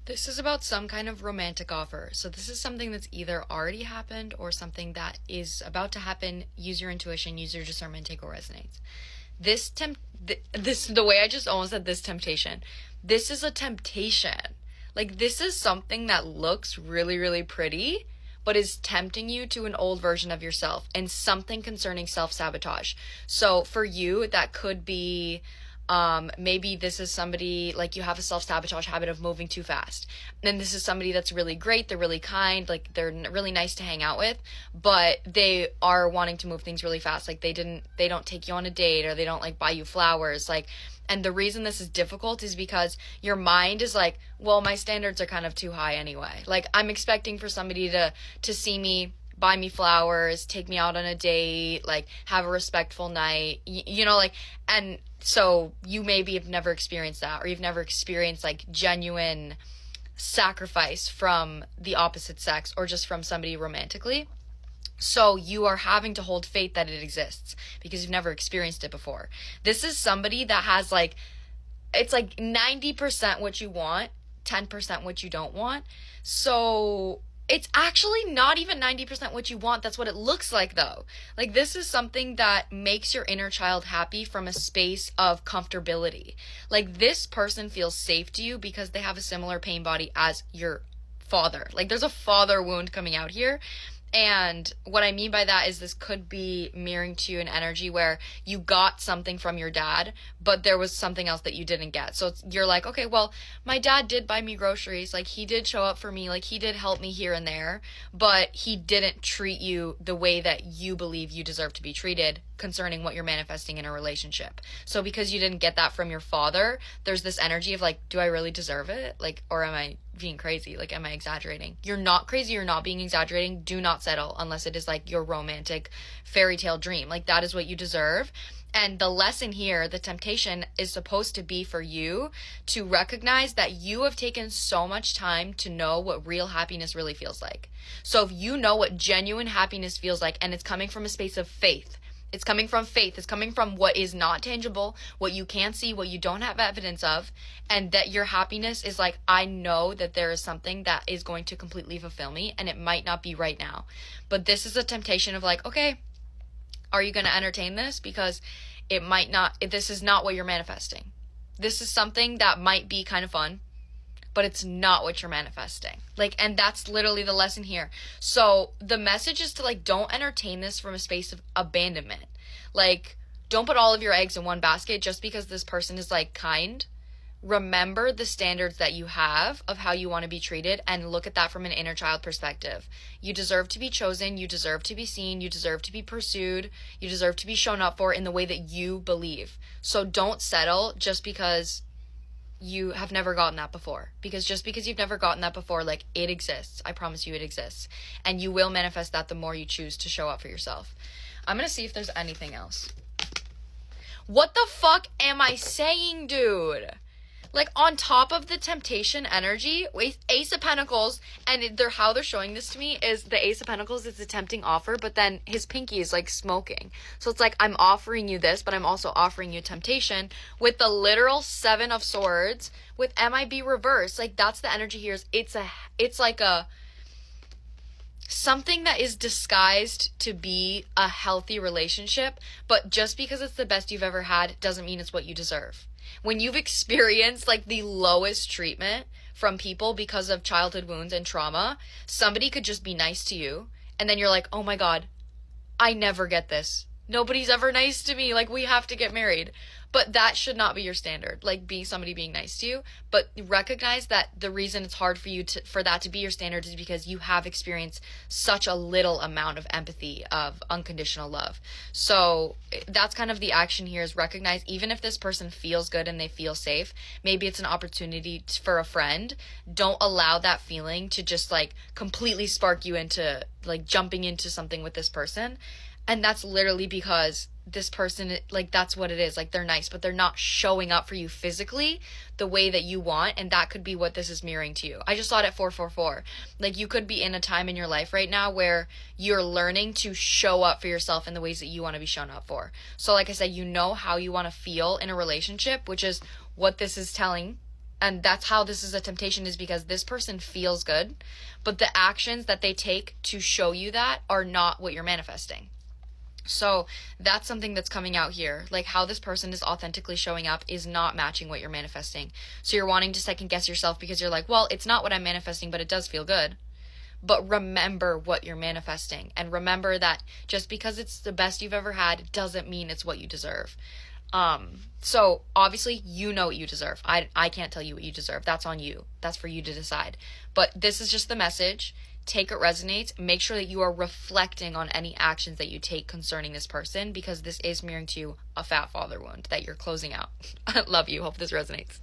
This is about some kind of romantic offer. So this is something that's either already happened or something that is about to happen. Use your intuition, use your discernment, take what resonates. This the way I just almost said this temptation. This is a temptation. Like, this is something that looks really, really pretty, but is tempting you to an old version of yourself and something concerning self-sabotage. So for you, that could be maybe this is somebody, like, you have a self-sabotage habit of moving too fast, and this is somebody that's really great, they're really kind, like, they're really nice to hang out with, but they are wanting to move things really fast. Like, they don't take you on a date, or they don't, like, buy you flowers, like. And the reason this is difficult is because your mind is like, well, my standards are kind of too high anyway. Like, I'm expecting for somebody to see me, buy me flowers, take me out on a date, like, have a respectful night, you know, like. And so you maybe have never experienced that, or you've never experienced, like, genuine sacrifice from the opposite sex, or just from somebody romantically. So you are having to hold faith that it exists because you've never experienced it before. This is somebody that has, like, it's like 90% what you want, 10% what you don't want. So it's actually not even 90% what you want. That's what it looks like, though. Like, this is something that makes your inner child happy from a space of comfortability. Like, this person feels safe to you because they have a similar pain body as your father. Like, there's a father wound coming out here. And what I mean by that is this could be mirroring to you an energy where you got something from your dad, but there was something else that you didn't get. So you're like, okay, well, my dad did buy me groceries. Like, he did show up for me. Like, he did help me here and there, but he didn't treat you the way that you believe you deserve to be treated concerning what you're manifesting in a relationship. So because you didn't get that from your father, there's this energy of, like, do I really deserve it? Like, or am I being crazy? Like, am I exaggerating? You're not crazy. You're not being exaggerating. Do not settle unless it is, like, your romantic fairy tale dream. Like, that is what you deserve. And the lesson here, the temptation, is supposed to be for you to recognize that you have taken so much time to know what real happiness really feels like. So if you know what genuine happiness feels like, and it's coming from a space of faith, it's coming from faith. It's coming from what is not tangible, what you can't see, what you don't have evidence of, and that your happiness is like, I know that there is something that is going to completely fulfill me, and it might not be right now. But this is a temptation of, like, okay, are you going to entertain this? Because it might not, this is not what you're manifesting. This is something that might be kind of fun, but it's not what you're manifesting. Like, and that's literally the lesson here. So the message is to, like, don't entertain this from a space of abandonment. Like, don't put all of your eggs in one basket just because this person is, like, kind. Remember the standards that you have of how you want to be treated, and look at that from an inner child perspective. You deserve to be chosen. You deserve to be seen. You deserve to be pursued. You deserve to be shown up for in the way that you believe. So don't settle just because you have never gotten that before. Because just because you've never gotten that before, like, it exists. I promise you it exists. And you will manifest that the more you choose to show up for yourself. I'm gonna see if there's anything else. What the fuck am I saying, dude? Like, on top of the temptation energy, Ace of Pentacles, and how they're showing this to me is the Ace of Pentacles is a tempting offer, but then his pinky is, like, smoking. So it's like, I'm offering you this, but I'm also offering you temptation, with the literal Seven of Swords with MIB reverse. Like, that's the energy here. It's like a something that is disguised to be a healthy relationship, but just because it's the best you've ever had doesn't mean it's what you deserve. When you've experienced, like, the lowest treatment from people because of childhood wounds and trauma, somebody could just be nice to you, and then you're like, oh my God, I never get this. Nobody's ever nice to me. Like, we have to get married. But that should not be your standard, like, somebody being nice to you. But recognize that the reason it's hard for you for that to be your standard is because you have experienced such a little amount of empathy, of unconditional love. So that's kind of the action here, is recognize, even if this person feels good and they feel safe, maybe it's an opportunity for a friend. Don't allow that feeling to just, like, completely spark you into, like, jumping into something with this person. And that's literally because this person, like, that's what it is. Like, they're nice, but they're not showing up for you physically the way that you want. And that could be what this is mirroring to you. I just saw it at 444. Like, you could be in a time in your life right now where you're learning to show up for yourself in the ways that you want to be shown up for. So like I said, you know how you want to feel in a relationship, which is what this is telling And that's how this is a temptation, is because this person feels good, but the actions that they take to show you that are not what you're manifesting. So that's something that's coming out here. Like, how this person is authentically showing up is not matching what you're manifesting. So you're wanting to second guess yourself because you're like, well, it's not what I'm manifesting, but it does feel good. But remember what you're manifesting, and remember that just because it's the best you've ever had doesn't mean it's what you deserve. So obviously you know what you deserve. I can't tell you what you deserve. That's on you. That's for you to decide. But this is just the message. Take what resonates. Make sure that you are reflecting on any actions that you take concerning this person, because this is mirroring to you a fat father wound that you're closing out. I love you. Hope this resonates.